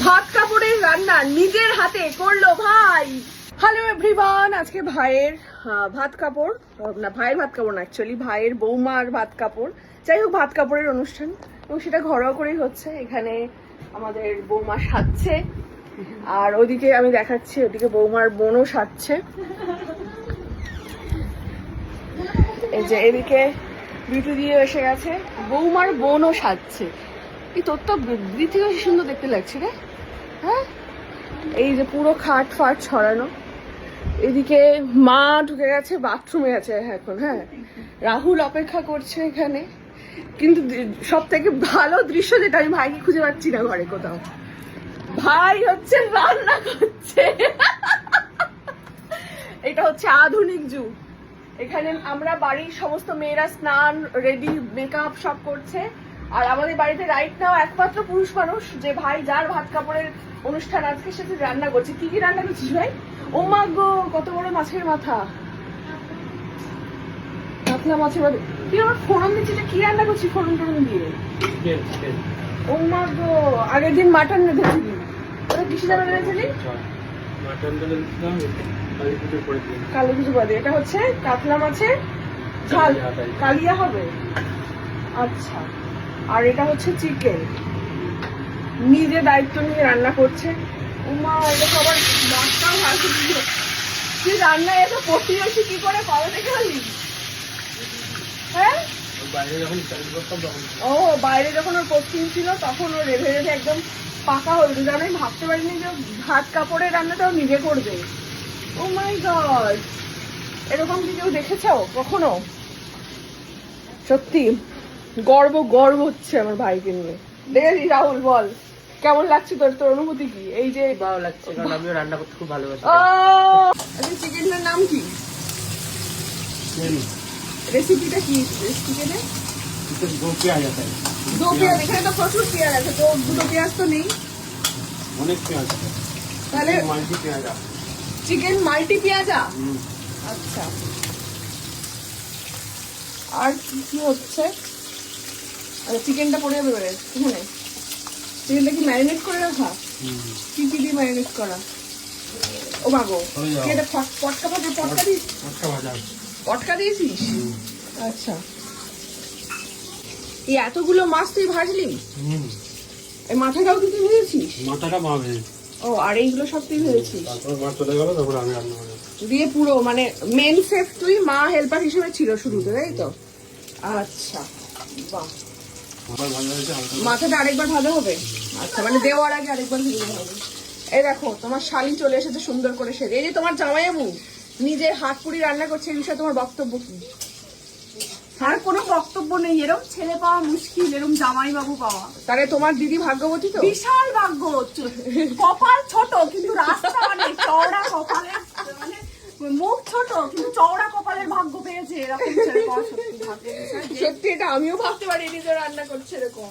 ভাত কাপড়ের রান্না নিজের হাতে করলো ভাই। হ্যালো এভরিওয়ান, আজকে ভাইয়ের ভাত কাপড় না, ভাইয়ের ভাত কাপড় না, অ্যাকচুয়ালি ভাইয়ের বৌমার ভাত কাপড়, যাই হোক ভাত কাপড়ের অনুষ্ঠান এবং সেটা ঘরোয়া করেই হচ্ছে। এখানে আমাদের বৌমা সাজছে আর ওদিকে আমি দেখাচ্ছি, ওদিকে বৌমার বোনও সাজছে। এই যে এদিকে বিউটি দিয়ে এসে গেছে, বৌমার বোনও সাজছে। এই তোর তো থেকে সুন্দর দেখতে লাগছে রে। হ্যাঁ, এই যে পুরো খাট ফাট ছড়ানো। এদিকে মা ঢুকে গেছে বাথরুমে আছে এখন। হ্যাঁ, রাহুল অপেক্ষা করছে এখানে। কিন্তু সব থেকে ভালো দৃশ্য যেটা, আমি ভাইকে খুঁজে পাচ্ছি না ঘরে কোথাও। ভাই হচ্ছে রান্না করছে। এটা হচ্ছে আধুনিক যুগ। এখানে আমরা বাড়ির সমস্ত মেয়েরা স্নান রেডি মেকআপ সব করছে, আর আমাদের বাড়িতে রাইট নাও একমাত্র পুরুষ মানুষ যে ভাই, যার ভাত কাপড়ের অনুষ্ঠান আজকে, সাথে রান্না করছে। কি কি রান্না করছিস ভাই? ও মা গো, কত বড় মাছের মাথা, কাতলা মাছের মাথা। তুই আমার ফোড়ন দিচ্ছিস, কি রান্না করছিস ফোড়ন টোড়ন দিয়ে? ও মা গো, আগের দিন মাটন রেঁধেছিলি, ওটা কিসে জানা রেঁধেছিলি? কালী পুজো বাদে। এটা হচ্ছে কাতলা মাছের ঝাল, কালিয়া হবে। আচ্ছা, আর এটা হচ্ছে চিকেন। নিজে দায়িত্ব নিয়ে রান্না করছে। উমা, এটা সবার মাছটাও ভালো দিল। তুই রান্না এত পড়তে যাচ্ছি কি করে, কবে থেকে হলি? হ্যাঁ, ও বাইরে যখন ওর পোস্টিং ছিল তখন ও রেঁধে রেঁধে একদম পাকা হয়ে গেছে। আমি ভাবতে পারিনি যে ভাত কাপড়ের রান্নাটাও নিজে করবে। ও মাই গড, এরকম কি কেউ দেখেছ কখনো? সত্যি গর্ব গর্ব হচ্ছে আমার ভাইকে নিয়ে। দেখেছি রাহুল, বল কেমন লাগছে তোর, তোর অনুভূতি কি? এই যে ভালো লাগছে, কারণ আমিও রান্না করতে খুব ভালোবাসি। আচ্ছা, চিকেনের নাম কি? রেসিপিটা কি চিকেনের? দো পেঁয়াজ আছে। দো পেঁয়াজ, এখানে তো প্রচুর পেঁয়াজ আছে, তো দুটো পেঁয়াজ তো নেই। অনেক পেঁয়াজ আছে, তাহলে মাল্টি পেঁয়াজ আছে। চিকেন মাল্টি পেঁয়াজা। আচ্ছা, আর কি হচ্ছে? আচ্ছা, চিকেনটা পড়ে যাবে এবারে এখানে। চিকেনটা কি ম্যারিনেট করে রাখা? কি কি দিয়ে ম্যারিনেট করা? ও মাগো, এটা পটকা ভাজা, পটকা দিস? পটকা দিয়েছিস? আচ্ছা, এই এতগুলো মাছ তুই ভাজলি? এই মাথাটাও কি তুই ভেজেছিস? মাথাটা মা ভেজে। ও, আর এইগুলো সব তুই ভেজেছিস? তারপর মাছ চলে গেল, তারপর আমি রান্না করলাম। দিয়ে পুরো মানে মেন শেফ তুই, মা হেল্পার হিসেবে ছিল শুরুতে, তাই তো? আচ্ছা, বাহ। মাথাটা আরেকবার ভাজা হবে? আচ্ছা, মানে দেওয়ার আগে আরেকবার ভেজে হবে। এই দেখো, তোমার শালি চলে এসেছে সুন্দর করে সেজে। এই যে তোমার জামাইবাবু নিজের হাত পুড়ি রান্না করছে, এই বিষয়ে তোমার বক্তব্য কি? আর কোনো বক্তব্য নেই, এরকম ছেলে পাওয়া মুশকিল, এরকম জামাইবাবু পাওয়া। তাহলে তোমার দিদি ভাগ্যবতী তো? বিশাল ভাগ্য। কপাল ছোট কিন্তু রাস্তা অনেক চওড়া, কপালের মানে মুখ ছোট কিন্তু চওড়া কপালের ভাগ্য পেয়েছে। এরকম ছেলে পাওয়া সত্যি ভাগ্য। সত্যি, এটা আমিও ভাবতে পারিনি যে রান্না করছে এরকম।